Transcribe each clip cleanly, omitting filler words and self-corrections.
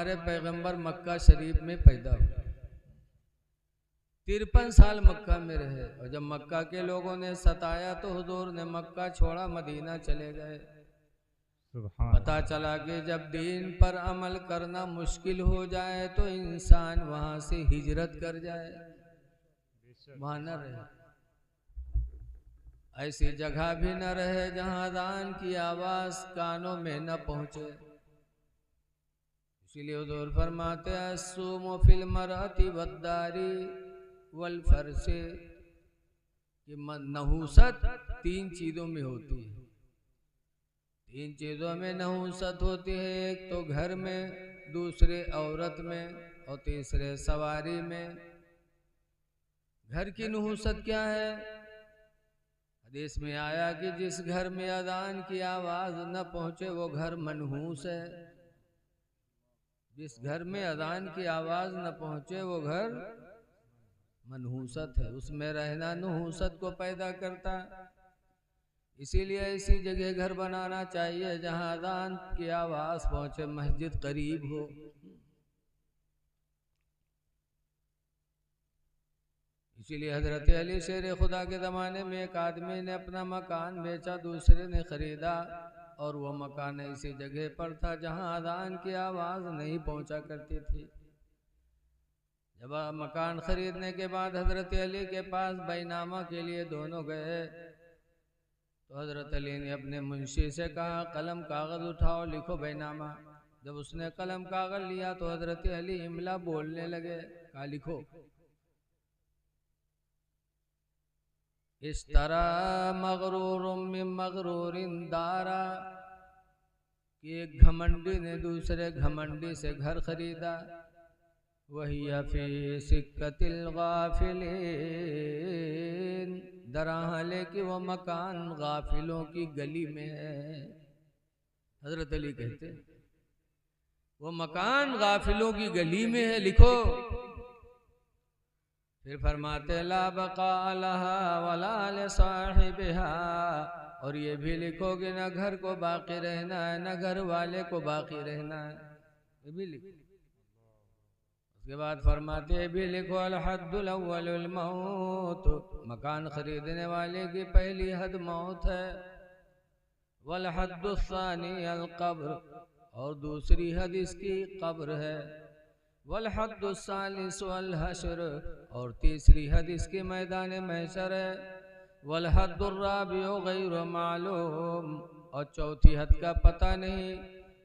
हमारे पैगंबर मक्का शरीफ में पैदा हुए, 53 साल मक्का में रहे, और जब मक्का के लोगों ने सताया तो हुजूर ने मक्का छोड़ा, मदीना चले गए। पता चला कि जब दीन पर अमल करना मुश्किल हो जाए तो इंसान वहां से हिजरत कर जाए, वहां न रहे। ऐसी जगह भी न रहे जहां अज़ान की आवाज कानों में न पहुंचे। इसीलिए हुजूर फरमाते हैं अस्सूमु फिल मरअति वद्दारी वल फरसे, कि नहूसत 3 चीजों में होती है। 3 चीजों में नहूसत होती है, एक तो घर में, दूसरे औरत में, और तीसरे सवारी में। घर की नहूसत क्या है? हदीस में आया कि जिस घर में अज़ान की आवाज न पहुंचे वो घर मनहूस है। जिस घर में अज़ान की आवाज न पहुंचे वो घर मनहूसत है, उसमें रहना नहूसत को पैदा करता। इसीलिए ऐसी जगह घर बनाना चाहिए जहां अज़ान की आवाज पहुंचे, मस्जिद करीब हो। इसीलिए हजरत अली शेर खुदा के ज़माने में एक आदमी ने अपना मकान बेचा, दूसरे ने खरीदा, और वह मकान ऐसी जगह पर था जहां अज़ान की आवाज़ नहीं पहुंचा करती थी। जब मकान खरीदने के बाद हजरत अली के पास बैनामा के लिए दोनों गए तो हजरत अली ने अपने मुंशी से कहा कलम कागज़ उठाओ, लिखो बैनामा। जब उसने कलम कागज़ लिया तो हजरत अली इमला बोलने लगे, कहा लिखो, इस तरह मगरूर मिन मगरूरिन दारा, कि एक घमंडी ने दूसरे घमंडी से घर खरीदा। वही फी सिक्कतिल गाफिलीन, दरहाले कि वो मकान गाफिलों की गली में है। हजरत अली कहते वो मकान गाफिलों की गली में है, लिखो। फिर फरमाते ला बका लहा वला लिसाहिबिहा, और ये भी लिखो कि न घर को बाकी रहना है न घर वाले को बाकी रहना है, ये भी लिखो। उसके बाद फरमाते ये भी लिखो अल हद्दुल अव्वलुल मौत, मकान खरीदने वाले की पहली हद मौत है। वल हद्दुस्सानी अल कब्र, और दूसरी हद इसकी कब्र है। वल हद्दुस्सालिसु अल हश्र, और तीसरी हद इसकी मैदान महशर है। वल हद्दुर्राबिउ गैर मालूम, और चौथी हद का पता नहीं।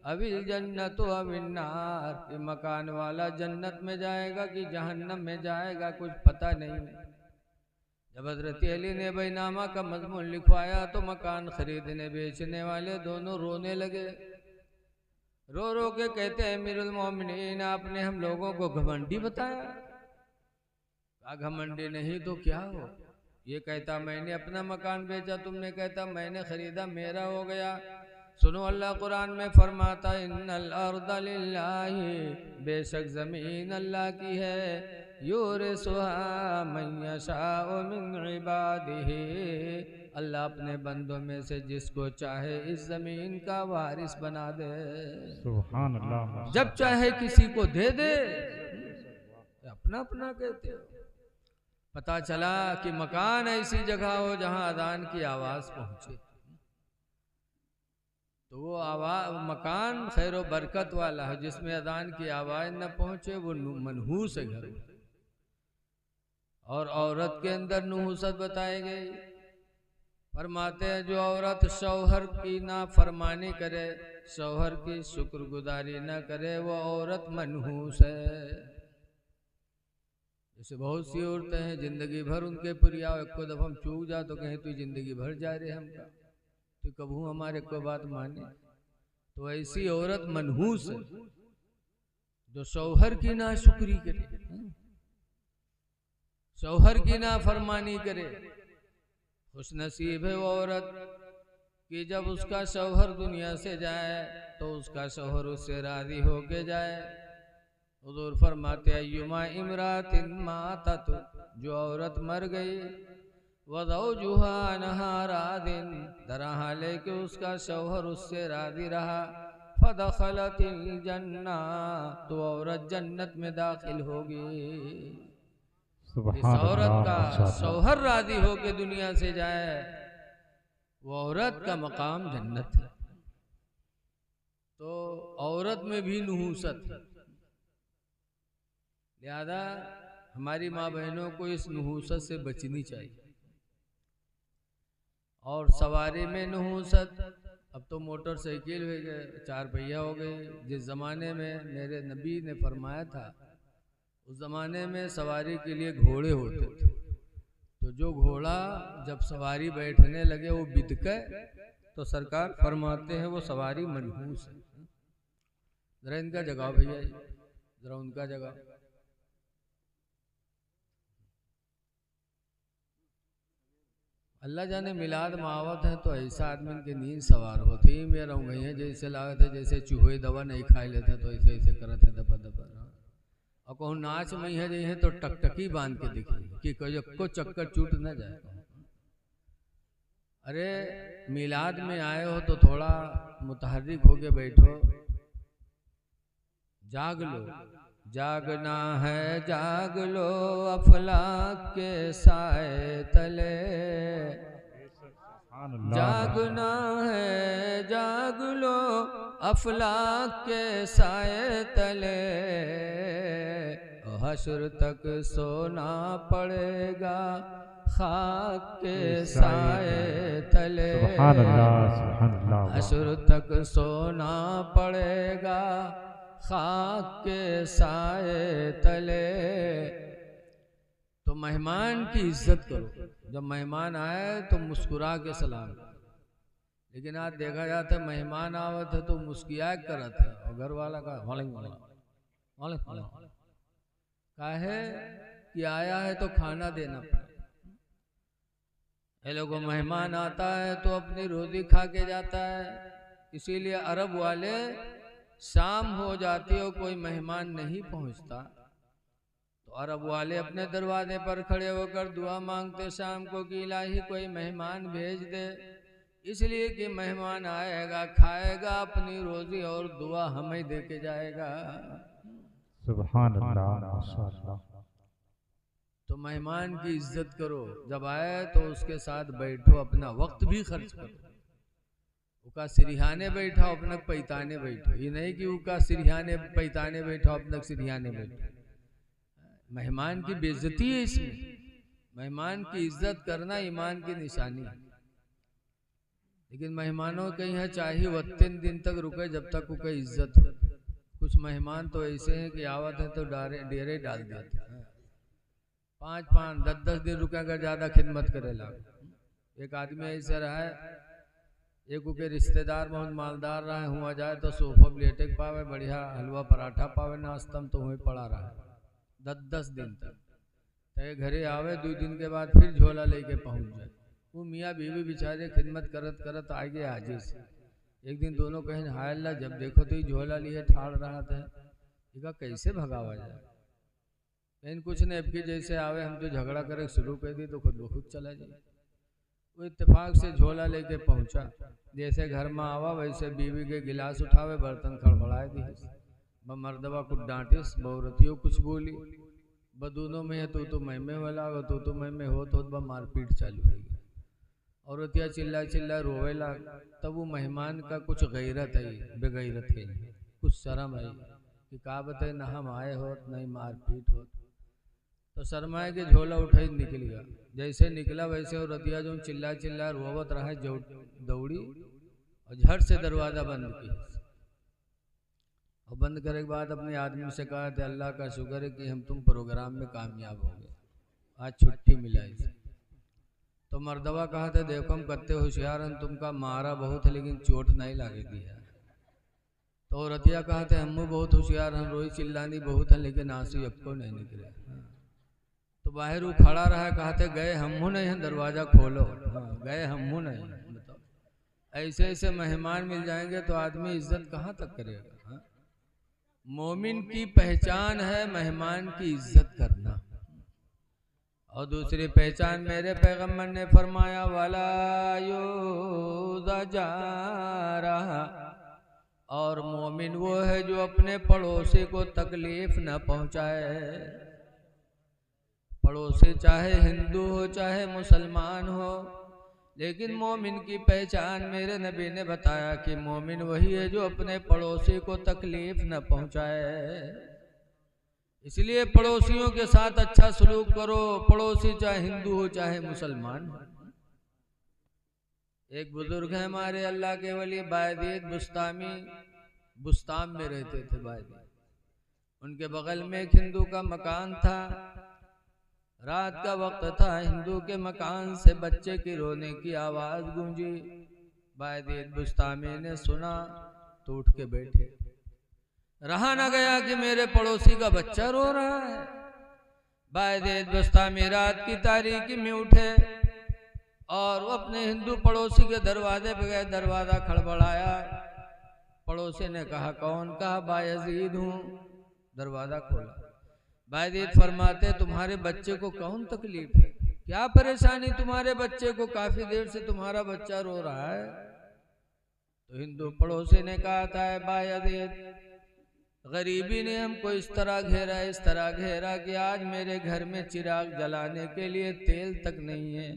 अविल जन्नत अविन्नार, ये मकान वाला जन्नत में जाएगा कि जहन्नम में जाएगा, कुछ पता नहीं। जब हजरत अली ने बैनामा का मजमून लिखवाया तो मकान खरीदने बेचने वाले दोनों रोने लगे। रो रो के कहते हैं अमीरुल मोमिनीन, आपने हम लोगों को घमंडी बताया। घमंडी नहीं तो क्या हो? ये कहता मैंने अपना मकान बेचा, तुमने कहता मैंने खरीदा, मेरा हो गया। सुनो अल्लाह कुरान में फरमाता इन्नल अर्दा लिल्लाहि, बेशक जमीन अल्लाह की है। युरिसुहा मन यशाउ मिन इबादिही, अल्लाह अपने बंदों में से जिसको चाहे इस जमीन का वारिस बना दे। सुभान अल्लाह। जब चाहे किसी को दे दे, अपना अपना कहते हो। पता चला कि मकान ऐसी जगह हो जहां अजान की आवाज पहुंचे, तो वो आवाज मकान खैर व बरकत वाला है। जिसमें अजान की आवाज न पहुंचे वो मनहूस है घर। और औरत के अंदर नहूसत बताई गई। फरमाते हैं जो औरत शौहर की ना फरमानी करे, शौहर की शुक्रगुजारी न करे, वो औरत मनहूस है। जैसे बहुत सी औरतें हैं जिंदगी भर उनके पुरिया, एक दफा हम चूक जा तो कहें तू जिंदगी भर जा रहे हमका, तो कबू हमारे को बात माने। तो ऐसी औरत मनहूस है जो शौहर की ना शुक्री करे, शौहर की ना फरमानी करे। खुश नसीब है वो औरत कि जब उसका शौहर दुनिया से जाए तो उसका शौहर उससे राजी होके जाए। हुजूर फरमाते अय्युमा इमरातिन मातत, जो औरत मर गई, वज़ौजुहा अनहा रादिन, दरहाले कि उसका शौहर उससे राजी रहा, फदखलतिल जन्ना, तो औरत जन्नत में दाखिल होगी। इस औरत का शौहर राजी हो के दुनिया से जाए, वो औरत का मकाम जन्नत है। तो औरत में भी नुहूसत है, लिहाजा हमारी माँ बहनों को इस नुहूसत से बचनी चाहिए। और सवारी में नुहूसत, अब तो मोटरसाइकिल हो गए, 4 पहिया हो गए। जिस ज़माने में मेरे नबी ने फरमाया था, उस ज़माने में सवारी के लिए घोड़े होते थे। तो जो घोड़ा जब सवारी बैठने लगे वो बिदके, तो सरकार फरमाते हैं वो सवारी मनहूस है। जरा इनका जगाओ भैया, जरा उनका जगाओ। अल्लाह जाने मिलाद मावत है तो ऐसा आदमी के नींद सवार होती ही मेरा गई है, जैसे लागत है जैसे चूहे दवा नहीं खाए लेते, तो ऐसे ऐसे करते दबा दबा। और कहूँ नाच में है जैसे तो टकटकी बांध के दिखी कि को चक्कर चूट न जाए। अरे मिलाद में आए हो तो थोड़ा मुतहर्रिक होके बैठो, जाग लो। जागना है जाग लो अफलाक के साए तले, जागना है जाग लो अफलाक के साए तले, हश्र तक सोना पड़ेगा खाक के साए तले, हश्र तक सोना पड़ेगा खाक के साए तले। तो मेहमान की इज्जत करो, जब मेहमान आए तो मुस्कुरा के सलाम। लेकिन आज देखा जाता है मेहमान आवत है तो मुस्किया करत है, और घर वाला का काहे कि आया है तो खाना देना पड़े। ये लोगों मेहमान आता है तो अपनी रोजी खा के जाता है। इसीलिए अरब वाले शाम हो जाती हो कोई मेहमान नहीं पहुंचता, तो अरब वाले अपने दरवाजे पर खड़े होकर दुआ मांगते शाम को कि इलाही कोई मेहमान भेज दे, इसलिए कि मेहमान आएगा, खाएगा अपनी रोजी और दुआ हमें दे के जाएगा। सुभान अल्लाह, माशाअल्लाह। तो मेहमान की इज्जत करो, जब आए तो उसके साथ बैठो, अपना वक्त भी खर्च करो। उका सिरहाने बैठा अपना पैताने बैठो, ये नहीं कि उका सिरहाने पैताने बैठो अपना सिरहाने बैठो। मेहमान की बेइज्जती है इसमें। मेहमान की इज्जत करना ईमान की निशानी है। लेकिन मेहमानों के यहाँ चाहिए वो 3 दिन तक रुके जब तक उनकी इज्जत हो। कुछ मेहमान तो ऐसे हैं कि आवत है तो डेरे डाल देते हैं, 5-5, 10-10 दिन रुके अगर ज्यादा खिदमत करे लग। एक आदमी ऐसा रहा है, एक उनके रिश्तेदार बहुत मालदार रहा है, हुआ जाए तो सोफा लेटे पावे, बढ़िया हलवा पराठा पावे नाश्ता में, तो वहीं पड़ा रहा 10-10 दिन तक। तो घरे आवे 2 दिन के बाद फिर झोला लेके पहुंच जाए। वो मियाँ बीवी बेचारे खिदमत करत करत आगे आजे से। एक दिन दोनों कहें हाय अल्लाह, जब देखो तो झोला लिए ठाड़ रहा था, इसका कैसे भगावा जाए। लेकिन कुछ नहीं, अब की जैसे आवे हम तो झगड़ा करे शुरू कर दी तो खुद ब खुद चला जाए। वो इत्तेफाक से झोला लेके पहुंचा, जैसे घर में आवा वैसे बीवी के गिलास उठावे, बर्तन खड़खड़ाए दी, मर्दवा कुछ डांटिस, बहुरतियों कुछ बोली, बदूनों में है तो महिमे वाला तो महिमे हो मारपीट चालू हो गई। औरतिया चिल्ला चिल्ला रोवे लाग। तब वो मेहमान का कुछ गैरत है, बेगैरत है, कुछ शर्म है कि का बते ना हम आए होत नहीं मारपीट होत, तो शर्माए के झोला उठाई निकल गया। जैसे निकला वैसे और रतिया जो चिल्ला चिल्ला रोवत रहा, दौड़ी और झट से दरवाजा बंद किया। और बंद करने के बाद अपने आदमी से कहा था अल्लाह का शुक्र है कि हम तुम प्रोग्राम में कामयाब हो गए, आज छुट्टी मिला इसे। तो मर्दवा कहा था देखो हम कत्ते होशियार हैं, तुमका मारा बहुत है लेकिन चोट नहीं लागे दिया। तो रतिया कहा था हम बहुत होशियार हैं, रोई चिल्लानी बहुत है लेकिन आंसू अक्को नहीं निकले। तो बाहर वो खड़ा रहा, कहते गए हमू नहीं हैं, दरवाजा खोलो। गए हमू नहीं। बताओ, ऐसे ऐसे मेहमान मिल जाएंगे तो आदमी इज्जत कहाँ तक करेगा। मोमिन की पहचान है मेहमान की इज्जत करना। और दूसरी पहचान मेरे पैगम्बर ने फरमाया वाला यूज़ा जारा, और मोमिन वो है जो अपने पड़ोसी को तकलीफ न पहुंचाए। पड़ोसी चाहे हिंदू हो चाहे मुसलमान हो, लेकिन मोमिन की पहचान मेरे नबी ने बताया कि मोमिन वही है जो अपने पड़ोसी को तकलीफ न पहुंचाए। इसलिए पड़ोसियों के साथ अच्छा सलूक करो, पड़ोसी चाहे हिंदू हो चाहे मुसलमान हो। एक बुजुर्ग है हमारे अल्लाह के वली बायदीद बुस्तामी, बुस्ताम में रहते थे बायदीद। उनके बगल में एक हिंदू का मकान था। रात का वक्त था, हिंदू के मकान से बच्चे की रोने की आवाज गूंजी। बायदीद बुस्तामी ने सुना तो उठ के बैठे। रहा न गया कि मेरे पड़ोसी का बच्चा रो रहा है। बायदीद बुस्तामी रात की तारीकी में उठे और वो अपने हिंदू पड़ोसी के दरवाजे पे गए। दरवाजा खड़बड़ाया। पड़ोसी ने कहा कौन? कहा बायजीद हूँ। दरवाजा खोला। बायजीद फरमाते तुम्हारे बच्चे को कौन तकलीफ है, क्या परेशानी तुम्हारे बच्चे को, काफी देर से तुम्हारा बच्चा रो रहा है। तो हिंदू पड़ोसी ने कहा था बायजीद, गरीबी ने हमको इस तरह घेरा, इस तरह घेरा कि आज मेरे घर में चिराग जलाने के लिए तेल तक नहीं है।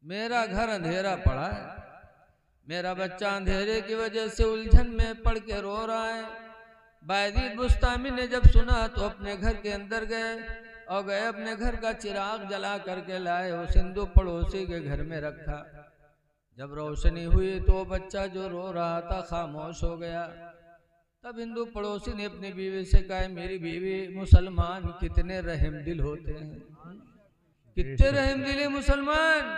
मेरा घर अंधेरा पड़ा है। मेरा बच्चा अंधेरे की वजह से उलझन में पड़ के रो रहा है। बायजीद बुस्तामी ने जब सुना तो अपने घर के अंदर गए और गए अपने घर का चिराग जला करके लाए, उस हिंदू पड़ोसी के घर में रखा। जब रोशनी हुई तो बच्चा जो रो रहा था खामोश हो गया। तब हिंदू पड़ोसी ने अपनी बीवी से कहा मेरी बीवी, मुसलमान कितने रहमदिल होते हैं, कितने रहमदिल मुसलमान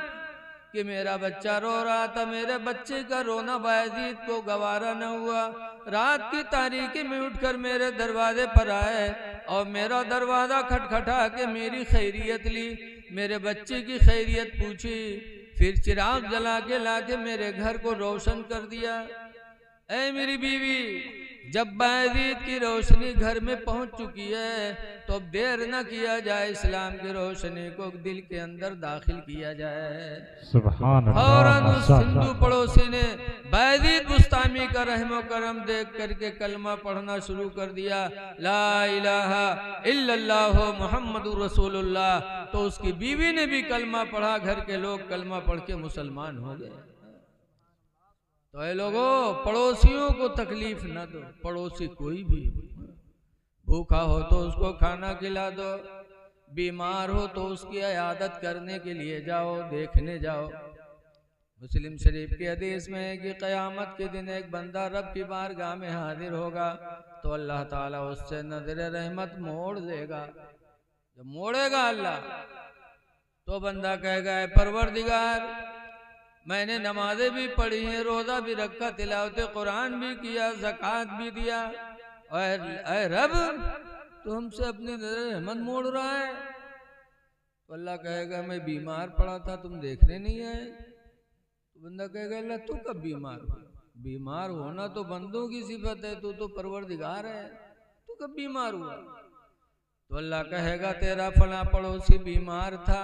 कि मेरा बच्चा रो रहा था, मेरे बच्चे का रोना बायजीद को गवारा न हुआ। रात की तारीकी में उठकर मेरे दरवाजे पर आए और मेरा दरवाजा खटखटा के मेरी खैरियत ली, मेरे बच्चे की खैरियत पूछी, फिर चिराग जला के लाके मेरे घर को रोशन कर दिया। ऐ मेरी बीवी, जब बायजीद की रोशनी घर में पहुंच चुकी है तो अब देर न किया जाए, इस्लाम की रोशनी को दिल के अंदर दाखिल किया जाए। फौरन उस हिंदू पड़ोसी ने बायजीद बुस्तामी का रहमो करम देख करके कलमा पढ़ना शुरू कर दिया, ला इलाहा इल्लल्लाह मुहम्मदुर रसूलुल्लाह। तो उसकी बीवी ने भी कलमा पढ़ा, घर के लोग कलमा पढ़ के मुसलमान हो गए। तो ये लोगों, पड़ोसियों को तकलीफ न दो। पड़ोसी कोई भी, भूखा हो तो उसको खाना खिला दो, बीमार हो तो उसकी इयादत करने के लिए जाओ, देखने जाओ। मुस्लिम शरीफ की हदीस में है कि क़यामत के दिन एक बंदा रब की बारगाह में हाजिर होगा तो अल्लाह ताला उससे नजर रहमत मोड़ देगा। जब मोड़ेगा अल्लाह तो बंदा कहेगा परवरदिगार, मैंने नमाजें भी पढ़ी हैं, रोज़ा भी रखा, तिलावत कुरान भी किया, ज़कात भी दिया, और रब तो हमसे अपनी नजर रहमत मोड़ रहा है। तो अल्लाह कहेगा मैं बीमार पड़ा था, तुम देखने नहीं आए। तो बंदा कहेगा अल्लाह तू कब बीमार हो? बीमार होना तो बंदों की सिफत है, तू तो परवरदिगार है, तू कब बीमार हुआ? तो अल्लाह कहेगा तेरा फला पड़ोसी बीमार था,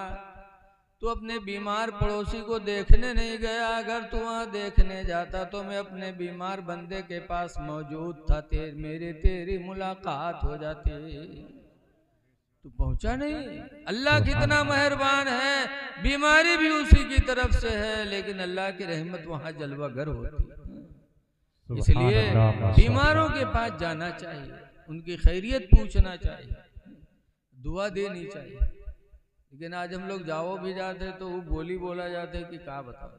तू अपने बीमार पड़ोसी को देखने नहीं गया। अगर तू वहाँ देखने जाता तो मैं अपने बीमार बंदे के पास मौजूद था, तेरी मुलाकात हो जाती। तू पहुँचा नहीं। अल्लाह कितना मेहरबान है, बीमारी भी उसी की तरफ से है, लेकिन अल्लाह की रहमत वहाँ जलवागर होती है। इसलिए बीमारों के पास जाना चाहिए, उनकी खैरियत पूछना चाहिए, दुआ देनी चाहिए। लेकिन आज हम लोग जाओ भी जाते तो वो बोली बोला जाते कि क्या बताओ,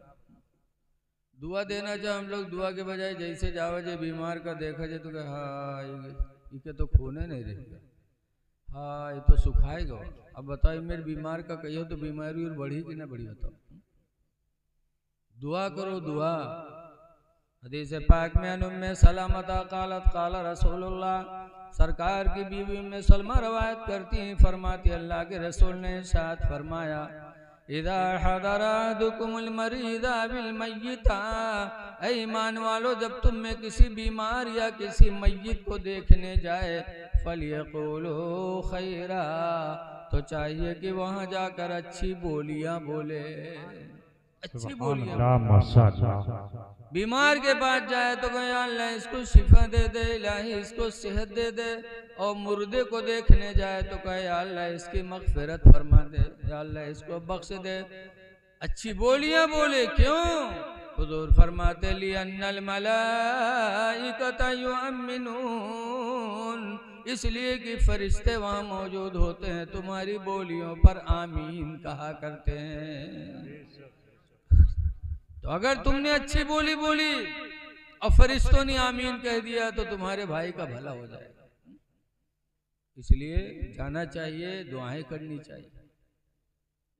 दुआ देना चाहे हम लोग दुआ के बजाय जैसे जाओ जे बीमार का देखा जाए तो हाँ ये तो खूने नहीं रहेगा, हाँ ये तो सुखाएगा। अब बताओ मेरे बीमार का कहियो तो बीमारी और बढ़ी कि ना बढ़ी? बताओ, दुआ करो दुआ। हदीस पाक में उम्मे सलामता कालत काला रसूलुल्लाह, सरकार की बीवी उम्मे सलमा रवायत करती हैं, फरमाती अल्लाह के रसूल ने साथ फरमाया इदा हदरा दुकुमुल मरीदा बिल मय्यिता, ऐ ईमान वालो जब तुम में किसी बीमार या किसी मय्यित को देखने जाए फलियक़ूलू खैरा, तो चाहिए कि वहाँ जाकर अच्छी बोलियां बोले, अच्छी बोलियां। बीमार के पास जाए तो कहे अल्लाह इसको शिफा दे दे, इलाही इसको सेहत दे दे। और मुर्दे को देखने जाए तो कहे अल्लाह इसकी मगफिरत फरमा दे, या अल्लाह इसको बख्श दे। अच्छी बोलियां बोले, क्यों? हुजूर फरमाते लिअन्नल मलाइकता युअम्मिनून, इसलिए कि फरिश्ते वहां मौजूद होते हैं, तुम्हारी बोलियों पर आमीन कहा करते हैं। तो अगर तुमने अच्छी बोली बोली और फरिश्तों ने आमीन कह दिया तो तुम्हारे भाई का भला हो जाएगा। इसलिए जाना चाहिए, दुआएं करनी चाहिए।